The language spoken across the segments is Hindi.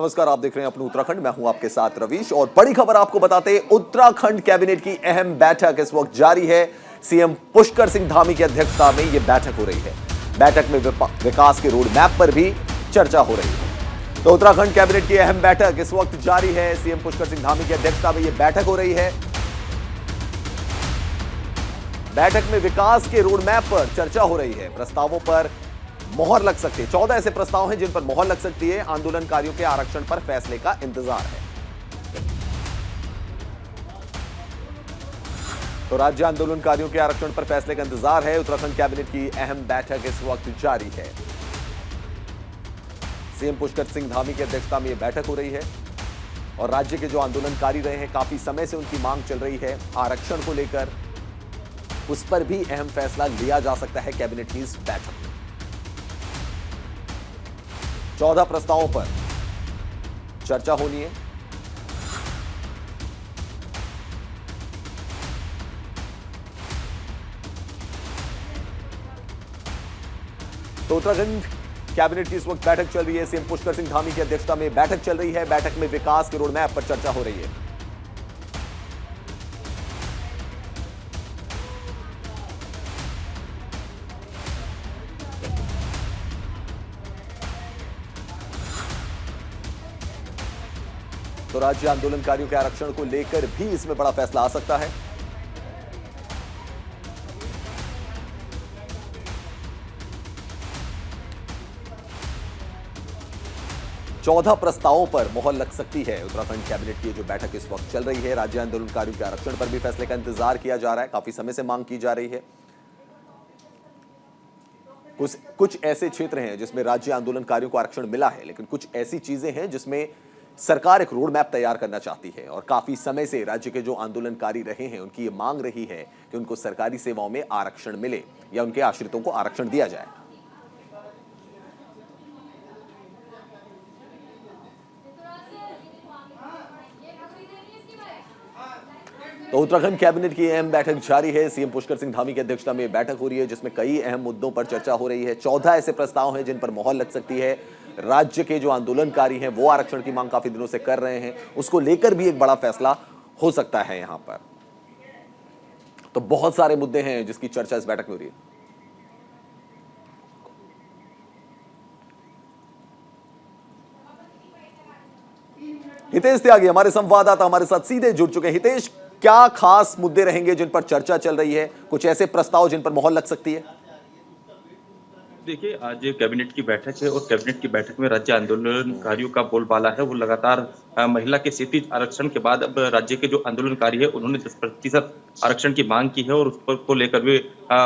नमस्कार, आप देख रहे हैं अपना उत्तराखंड। मैं हूं आपके साथ रवीश और बड़ी खबर आपको बताते हैं, उत्तराखंड कैबिनेट की अहम बैठक इस वक्त जारी है। सीएम पुष्कर सिंह धामी की अध्यक्षता में यह बैठक हो रही है। बैठक में विकास के रोड मैप पर भी चर्चा हो रही है। तो उत्तराखंड कैबिनेट की अहम बैठक इस वक्त जारी है। सीएम पुष्कर सिंह धामी की अध्यक्षता में यह बैठक हो रही है। बैठक में विकास के रोड मैप पर चर्चा हो रही है। प्रस्तावों पर मोहर लग सकती है। 14 ऐसे प्रस्ताव हैं जिन पर मोहर लग सकती है। आंदोलनकारियों के आरक्षण पर फैसले का इंतजार है। तो राज्य आंदोलनकारियों के आरक्षण पर फैसले का इंतजार है। उत्तराखंड कैबिनेट की अहम बैठक इस वक्त जारी है। सीएम पुष्कर सिंह धामी की अध्यक्षता में यह बैठक हो रही है और राज्य के जो आंदोलनकारी रहे हैं, काफी समय से उनकी मांग चल रही है आरक्षण को लेकर, उस पर भी अहम फैसला लिया जा सकता है कैबिनेट की इस बैठक में। 14 प्रस्तावों पर चर्चा होनी है। तो उत्तराखंड कैबिनेट की इस वक्त बैठक चल रही है। सीएम पुष्कर सिंह धामी की अध्यक्षता में बैठक चल रही है। बैठक में विकास के रोड मैप पर चर्चा हो रही है। तो राज्य आंदोलनकारियों के आरक्षण को लेकर भी इसमें बड़ा फैसला आ सकता है। चौदह प्रस्तावों पर मोहर लग सकती है। उत्तराखंड कैबिनेट की जो बैठक इस वक्त चल रही है, राज्य आंदोलनकारियों के आरक्षण पर भी फैसले का इंतजार किया जा रहा है। काफी समय से मांग की जा रही है। कुछ ऐसे क्षेत्र हैं जिसमें राज्य आंदोलनकारियों को आरक्षण मिला है, लेकिन कुछ ऐसी चीजें हैं जिसमें सरकार एक रोड मैप तैयार करना चाहती है और काफी समय से राज्य के जो आंदोलनकारी रहे हैं, उनकी ये मांग रही है कि उनको सरकारी सेवाओं में आरक्षण मिले या उनके आश्रितों को आरक्षण दिया जाए। तो उत्तराखंड कैबिनेट की अहम बैठक जारी है। सीएम पुष्कर सिंह धामी की अध्यक्षता में बैठक हो रही है, जिसमें कई अहम मुद्दों पर चर्चा हो रही है। 14 ऐसे प्रस्ताव हैं जिन पर मोहर लग सकती है। राज्य के जो आंदोलनकारी हैं वो आरक्षण की मांग काफी दिनों से कर रहे हैं, उसको लेकर भी एक बड़ा फैसला हो सकता है यहां पर। तो बहुत सारे मुद्दे हैं जिसकी चर्चा इस बैठक में हो रही है। हितेश त्यागी हमारे संवाददाता हमारे साथ सीधे जुड़ चुके हैं। हितेश, क्या खास मुद्दे रहेंगे जिन पर चर्चा चल रही है? कुछ ऐसे प्रस्ताव जिन पर मोहर लग सकती है? देखिए, आज कैबिनेट की बैठक है और कैबिनेट की बैठक में राज्य आंदोलनकारियों का बोलबाला है। वो लगातार महिला के क्षैतिज आरक्षण के बाद अब राज्य के जो आंदोलनकारी है उन्होंने 10% आरक्षण की मांग की है और उस पर को लेकर भी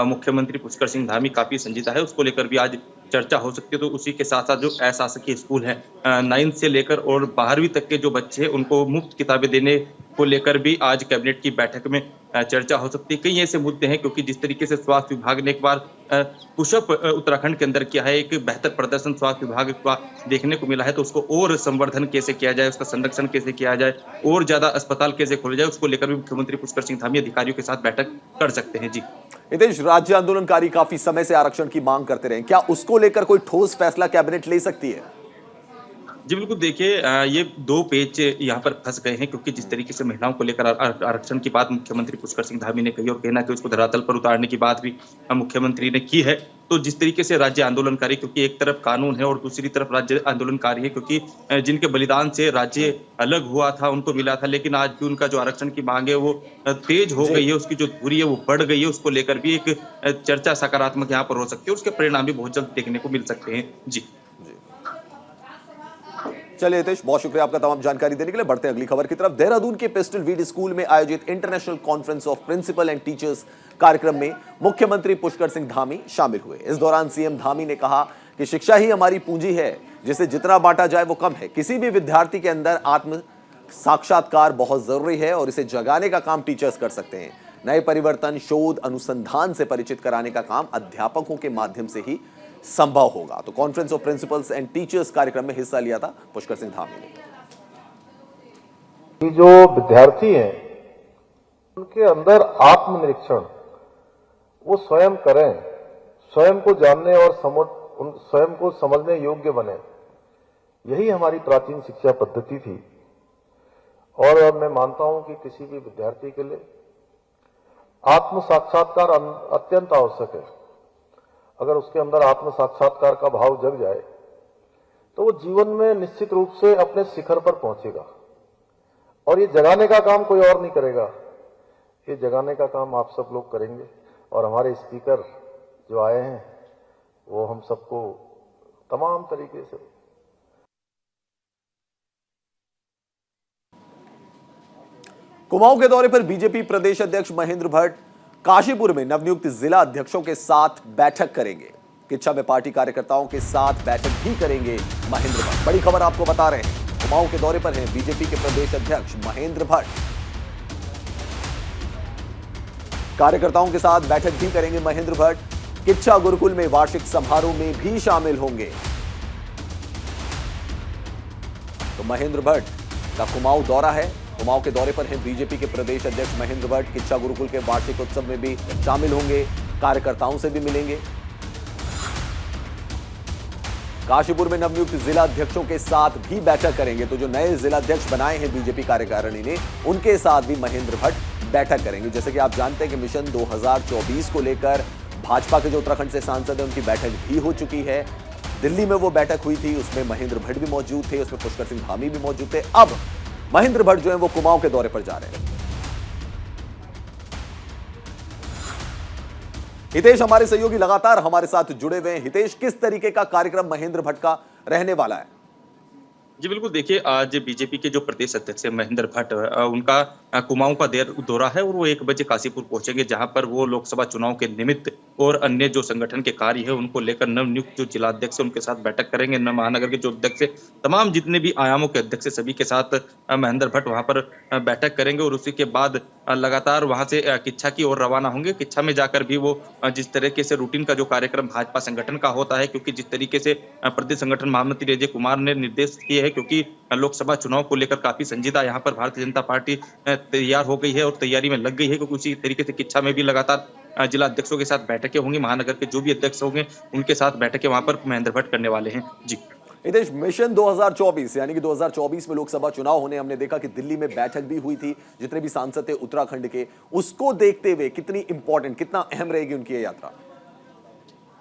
मुख्यमंत्री पुष्कर सिंह धामी काफी संजीदा है। उसको लेकर भी आज चर्चा हो सकती है। तो उसी के साथ साथ जो अशासकीय स्कूल है, 9th से लेकर और 12वीं तक के जो बच्चे हैं उनको मुफ्त किताबें देने को लेकर भी आज कैबिनेट की बैठक में चर्चा हो सकती है। कई ऐसे मुद्दे हैं, क्योंकि जिस तरीके से स्वास्थ्य विभाग ने एक बार पुशअप उत्तराखंड के अंदर किया है, एक बेहतर प्रदर्शन स्वास्थ्य विभाग का देखने को मिला है, तो उसको और संवर्धन कैसे किया जाए, उसका संरक्षण कैसे किया जाए और ज्यादा अस्पताल कैसे खोले जाए, उसको लेकर भी मुख्यमंत्री पुष्कर सिंह धामी अधिकारियों के साथ बैठक कर सकते हैं। जी हितेश, राज्य आंदोलनकारी काफी समय से आरक्षण की मांग करते रहे, क्या उसको लेकर कोई ठोस फैसला कैबिनेट ले सकती है? जी बिल्कुल, देखिए ये 2 पेच यहाँ पर फंस गए हैं, क्योंकि जिस तरीके से महिलाओं को लेकर आरक्षण की बात मुख्यमंत्री पुष्कर सिंह धामी ने कही और कहना कि उसको धरातल पर उतारने की बात भी मुख्यमंत्री ने की है। तो जिस तरीके से राज्य आंदोलनकारी, क्योंकि एक तरफ कानून है और दूसरी तरफ राज्य आंदोलनकारी है, क्योंकि जिनके बलिदान से राज्य अलग हुआ था उनको मिला था, लेकिन आज भी उनका जो आरक्षण की मांग है वो तेज हो गई है, उसकी जो दूरी है वो बढ़ गई है। उसको लेकर भी एक चर्चा सकारात्मक यहाँ पर हो सकती है और उसके परिणाम भी बहुत जल्द देखने को मिल सकते हैं। जी चलिए हितेश, बहुत शुक्रिया आपका तमाम जानकारी देने के लिए। बढ़ते हैं अगली खबर की तरफ। देहरादून के पिस्टल वीड स्कूल में आयोजित international conference of principal and teachers कार्यक्रम में मुख्यमंत्री पुष्कर सिंह धामी शामिल हुए। इस दौरान सीएम धामी ने कहा कि शिक्षा ही हमारी पूंजी है, जिसे जितना बांटा जाए वो कम है। किसी भी विद्यार्थी के अंदर आत्म साक्षात्कार बहुत जरूरी है और इसे जगाने का काम टीचर्स कर सकते हैं। नए परिवर्तन, शोध, अनुसंधान से परिचित कराने का काम अध्यापकों के माध्यम से ही संभव होगा। तो conference of principles and teachers कार्यक्रम में हिस्सा लिया था पुष्कर सिंह धामी ने। जो विद्यार्थी हैं उनके अंदर आत्मनिरीक्षण वो स्वयं करें, स्वयं को जानने और स्वयं को समझने योग्य बने, यही हमारी प्राचीन शिक्षा पद्धति थी और मैं मानता हूं कि किसी भी विद्यार्थी के लिए आत्म साक्षात्कार अत्यंत आवश्यक है। अगर उसके अंदर आत्म साक्षात्कार का भाव जग जाए तो वो जीवन में निश्चित रूप से अपने शिखर पर पहुंचेगा। और ये जगाने का काम कोई और नहीं करेगा, ये जगाने का काम आप सब लोग करेंगे। और हमारे स्पीकर जो आए हैं वो हम सबको तमाम तरीके से कुमाऊं के दौरे पर बीजेपी प्रदेश अध्यक्ष महेंद्र भट्ट काशीपुर में नवनियुक्त जिला अध्यक्षों के साथ बैठक करेंगे। किच्छा में पार्टी कार्यकर्ताओं के साथ बैठक भी करेंगे महेंद्र भट्ट। बड़ी खबर आपको बता रहे हैं, कुमाऊं के दौरे पर हैं बीजेपी के प्रदेश अध्यक्ष महेंद्र भट्ट। कार्यकर्ताओं के साथ बैठक भी करेंगे महेंद्र भट्ट। किच्छा गुरुकुल में वार्षिक समारोह में भी शामिल होंगे। तो महेंद्र भट्ट का कुमाऊं दौरा है। कुमाऊं के दौरे पर हैं बीजेपी के प्रदेश अध्यक्ष महेंद्र भट्ट। किच्छा गुरुकुल के वार्षिक उत्सव में भी शामिल होंगे, कार्यकर्ताओं से भी मिलेंगे। काशीपुर में नवनियुक्त जिला अध्यक्षों के साथ भी बैठक करेंगे। तो जो नए जिला अध्यक्ष बनाए हैं बीजेपी कार्यकारिणी ने, उनके साथ भी महेंद्र भट्ट बैठक करेंगे। जैसे कि आप जानते हैं कि मिशन 2024 को लेकर भाजपा के जो उत्तराखंड से सांसद हैं उनकी बैठक भी हो चुकी है। दिल्ली में वो बैठक हुई थी, उसमें महेंद्र भट्ट भी मौजूद थे, उसमें पुष्कर सिंह धामी भी मौजूद थे। अब महेंद्र भट्ट जो है वो कुमाऊं के दौरे पर जा रहे हैं। हितेश हमारे सहयोगी लगातार हमारे साथ जुड़े हुए हैं। हितेश, किस तरीके का कार्यक्रम महेंद्र भट्ट का रहने वाला है? जी बिल्कुल, देखिए आज बीजेपी के जो प्रदेश अध्यक्ष है महेंद्र भट्ट, उनका कुमाऊं का दौरा है और वो 1 बजे काशीपुर पहुंचेंगे, जहां पर वो लोकसभा चुनाव के निमित्त और अन्य जो संगठन के कार्य है उनको लेकर नवनियुक्त जो जिला अध्यक्ष है उनके साथ बैठक करेंगे। महानगर के जो अध्यक्ष है, तमाम जितने भी आयामों के अध्यक्ष है, सभी के साथ महेंद्र भट्ट वहां पर बैठक करेंगे और उसी के बाद लगातार वहां से किच्छा की ओर रवाना होंगे। किच्छा में जाकर भी वो जिस तरीके से रूटीन का जो कार्यक्रम भाजपा संगठन का होता है, क्योंकि जिस तरीके से प्रदेश संगठन महामंत्री अजय कुमार ने निर्देश किए हैं, क्योंकि लोकसभा चुनाव को लेकर काफी संजीदा यहाँ पर भारतीय जनता पार्टी तैयार हो गई है और तैयारी में लग गई है, क्योंकि उसी तरीके से किच्छा में भी लगातार जिला अध्यक्षों के साथ बैठकें होंगी। महानगर के जो भी अध्यक्ष होंगे उनके साथ बैठकें वहां पर महेंद्र भट्ट करने वाले हैं। जी हितेश, मिशन 2024 यानी कि 2024 में लोकसभा चुनाव होने, हमने देखा कि दिल्ली में बैठक भी हुई थी, जितने भी सांसद थे उत्तराखंड के, उसको देखते हुए कितनी इंपॉर्टेंट, कितना अहम रहेगी उनकी ये यात्रा?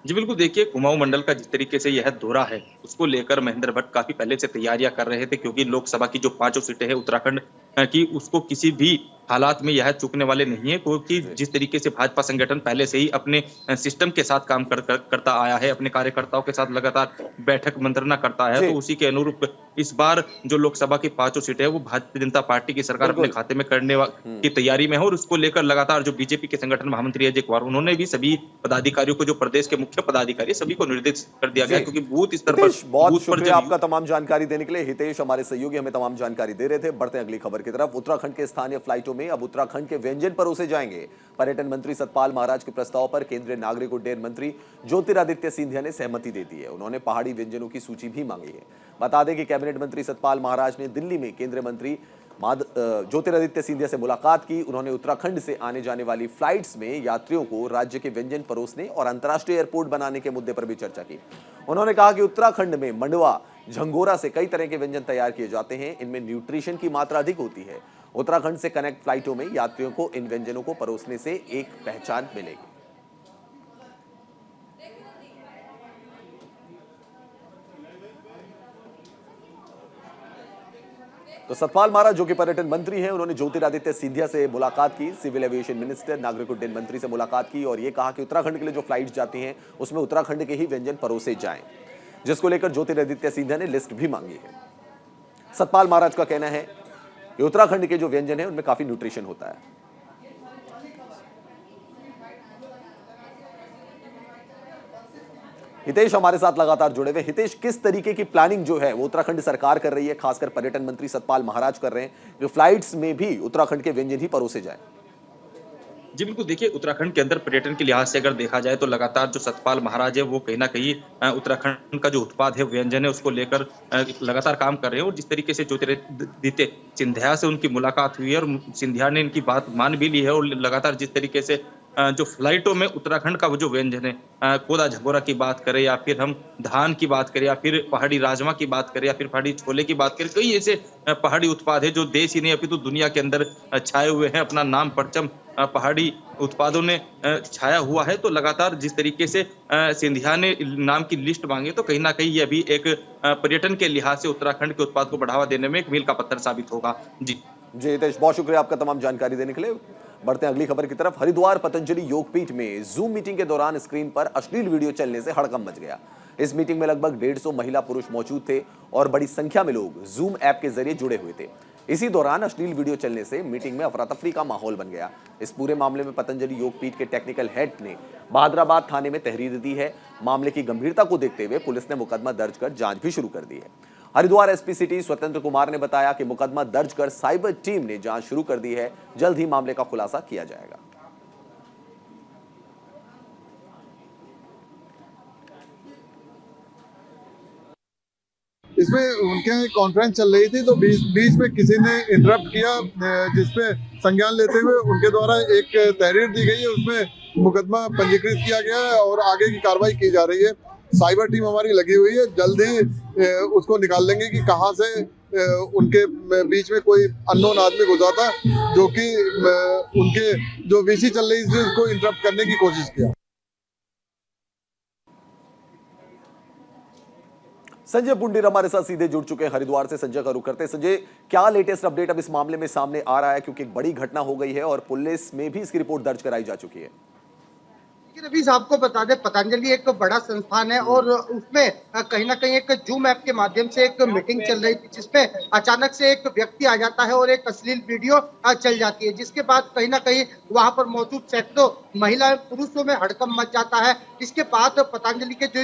जी बिल्कुल, देखिए कुमाऊं मंडल का जिस तरीके से यह दौरा है उसको लेकर महेंद्र भट्ट काफी पहले से तैयारियां कर रहे थे, क्योंकि लोकसभा की जो 5 सीटें हैं उत्तराखंड की, उसको किसी भी हालात में यह चूकने वाले नहीं है, क्योंकि जिस तरीके से भाजपा संगठन पहले से ही अपने सिस्टम के साथ काम करता आया है, अपने कार्यकर्ताओं के साथ लगातार बैठक मंत्रणा करता है, तो उसी के अनुरूप इस बार जो लोकसभा की 5 सीटें हैं वो भारतीय जनता पार्टी की सरकार अपने खाते में करने की तैयारी में है। और उसको लेकर लगातार जो बीजेपी के संगठन महामंत्री अजय कुमार, उन्होंने भी सभी पदाधिकारियों को, जो प्रदेश के मुख्य पदाधिकारी, सभी को निर्देश कर दिया गया, क्योंकि बूथ स्तर पर बहुत शुक्रिया आपका तमाम जानकारी देने के लिए। हितेश हमारे सहयोगी हमें तमाम जानकारी दे रहे थे। बढ़ते हैं अगली खबर की तरफ। उत्तराखंड के स्थानीय फ्लाइटों में अब उत्तराखंड के व्यंजन परोसे जाएंगे। पर्यटन मंत्री सतपाल महाराज के प्रस्ताव पर केंद्रीय नागरिक उड्डयन मंत्री ज्योतिरादित्य सिंधिया ने सहमति दे दी है। उन्होंने पहाड़ी व्यंजनों की सूची भी मांगी है। बता दें कि कैबिनेट मंत्री सतपाल महाराज ने दिल्ली में केंद्रीय मंत्री ज्योतिरादित्य सिंधिया से मुलाकात की। उन्होंने उत्तराखंड से आने जाने वाली फ्लाइट्स में यात्रियों को राज्य के व्यंजन परोसने और अंतर्राष्ट्रीय एयरपोर्ट बनाने के मुद्दे पर भी चर्चा की। उन्होंने कहा कि उत्तराखंड में मंडवा, झंगोरा से कई तरह के व्यंजन तैयार किए जाते हैं। इनमें न्यूट्रिशन की मात्रा अधिक होती है। उत्तराखंड से कनेक्ट फ्लाइटों में यात्रियों को इन व्यंजनों को परोसने से एक पहचान मिलेगी। तो सतपाल महाराज जो कि पर्यटन मंत्री हैं, उन्होंने ज्योतिरादित्य सिंधिया से मुलाकात की, सिविल एविएशन मिनिस्टर, नागरिक उड्डयन मंत्री से मुलाकात की और यह कहा कि उत्तराखंड के लिए जो फ्लाइट्स जाती हैं उसमें उत्तराखंड के ही व्यंजन परोसे जाएं, जिसको लेकर ज्योतिरादित्य सिंधिया ने लिस्ट भी मांगी है। सतपाल महाराज का कहना है कि उत्तराखंड के जो व्यंजन है उनमें काफी न्यूट्रिशन होता है। हितेश हमारे साथ लगातार जुड़े हुए। हितेश, किस तरीके की प्लानिंग जो है वो उत्तराखंड सरकार कर रही है, खासकर पर्यटन मंत्री सतपाल महाराज कर रहे हैं कि फ्लाइट्स में भी उत्तराखंड के व्यंजन ही परोसे जाए? जी बिल्कुल, देखिए उत्तराखंड के अंदर पर्यटन के लिहाज से अगर देखा जाए तो लगातार जो सतपाल महाराज है वो कहीं ना कहीं उत्तराखंड का जो उत्पाद है, व्यंजन है, उसको लेकर लगातार काम कर रहे हैं। और जिस तरीके से ज्योतिरादित्य सिंधिया से उनकी मुलाकात हुई है और सिंधिया ने इनकी बात मान भी ली है और लगातार जिस तरीके से जो फ्लाइटों में उत्तराखंड का वो जो व्यंजन है, कोदा झकोरा की बात करें या फिर हम धान की बात करें या फिर पहाड़ी राजमा की बात करें या फिर पहाड़ी छोले की बात करें, कई ऐसे पहाड़ी उत्पाद है जो देश ही नहीं अपितु दुनिया के अंदर छाए हुए हैं। अपना नाम परचम पहाड़ी उत्पादों ने छाया हुआ है। तो लगातार जिस तरीके से सिंधिया ने नाम की लिस्ट मांगी, तो कहीं ना कहीं ये भी एक पर्यटन के लिहाज से उत्तराखंड के उत्पाद को बढ़ावा देने में एक मील का पत्थर साबित होगा। जी हितेश, बहुत शुक्रिया आपका तमाम जानकारी देने के लिए। बढ़ते हैं अगली खबर की तरफ। हरिद्वार पतंजलि योगपीठ में जूम मीटिंग के दौरान स्क्रीन पर अश्लील वीडियो चलने से हड़कंप मच गया। इस मीटिंग में लगभग 150 महिला पुरुष मौजूद थे और बड़ी संख्या में लोग जूम ऐप के जरिए जुड़े हुए थे। इसी दौरान अश्लील वीडियो चलने से मीटिंग में अफरा तफरी का माहौल बन गया। इस पूरे मामले में पतंजलि योगपीठ के टेक्निकल हेड ने बहादुराबाद थाने में तहरीर दी है। मामले की गंभीरता को देखते हुए पुलिस ने मुकदमा दर्ज कर जांच भी शुरू कर दी है। हरिद्वार एसपी सिटी स्वतंत्र कुमार ने बताया कि मुकदमा दर्ज कर साइबर टीम ने जांच शुरू कर दी है। जल्द ही मामले का खुलासा किया जाएगा। इसमें उनके यहाँ कॉन्फ्रेंस चल रही थी, तो बीच में किसी ने इंटरप्ट किया, जिसपे संज्ञान लेते हुए उनके द्वारा एक तहरीर दी गई है। उसमें मुकदमा पंजीकृत किया गया है और आगे की कार्रवाई की जा रही है। साइबर टीम हमारी लगी हुई है, जल्द ही उसको निकाल लेंगे कि कहाँ से उनके बीच में कोई अननोन आदमी घुसा था, जो कि उनके जो वीसी चल रही थी उसको इंटरप्ट करने की कोशिश किया। संजय पुंडीर हमारे साथ सीधे जुड़ चुके हैं हरिद्वार से। संजय का रुख करते हैं। संजय, क्या लेटेस्ट अपडेट अब इस मामले में सामने आ रहा है, क्योंकि एक बड़ी घटना हो गई है और पुलिस में भी इसकी रिपोर्ट दर्ज कराई जा चुकी है। अभी आपको बता दें, पतंजलि एक बड़ा संस्थान है और उसमें कहीं ना कहीं एक जूम ऐप के माध्यम से एक मीटिंग चल रही थी, जिसमें अचानक से एक व्यक्ति आ जाता है और एक अश्लील वीडियो चल जाती है, जिसके बाद कहीं ना कहीं वहां पर मौजूद सैकड़ों महिला पुरुषों में हड़कंप मच जाता है। इसके बाद पतंजलि के जो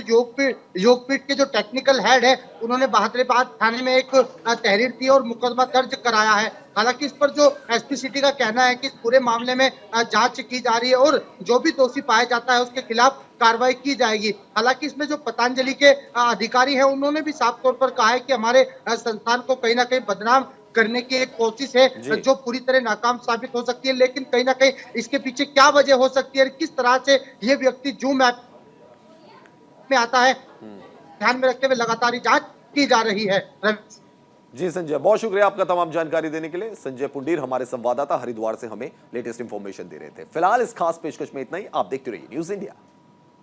योगपीठ के जो टेक्निकल हेड है, उन्होंने बहादुराबाद थाने में एक तहरीर दी और मुकदमा दर्ज कराया है। हालांकि इस पर जो एसपी सिटी का कहना है कि इस पूरे मामले में जांच की जा रही है और जो भी दोषी पाया जाता है उसके खिलाफ कार्रवाई की जाएगी। हालांकि इसमें जो पतंजलि के अधिकारी हैं, उन्होंने भी साफ तौर पर कहा है कि हमारे संस्थान को कहीं ना कहीं बदनाम करने की एक कोशिश है, जो पूरी तरह नाकाम साबित हो सकती है। लेकिन कहीं ना कहीं इसके पीछे क्या वजह हो सकती है, किस तरह से ये व्यक्ति जूम ऐप में आता है, ध्यान में रखते हुए लगातार जांच की जा रही है। जी संजय, बहुत शुक्रिया आपका तमाम जानकारी देने के लिए। संजय पुंडीर हमारे संवाददाता हरिद्वार से हमें लेटेस्ट इंफॉर्मेशन दे रहे थे। फिलहाल इस खास पेशकश में इतना ही। आप देखते रहिए न्यूज़ इंडिया।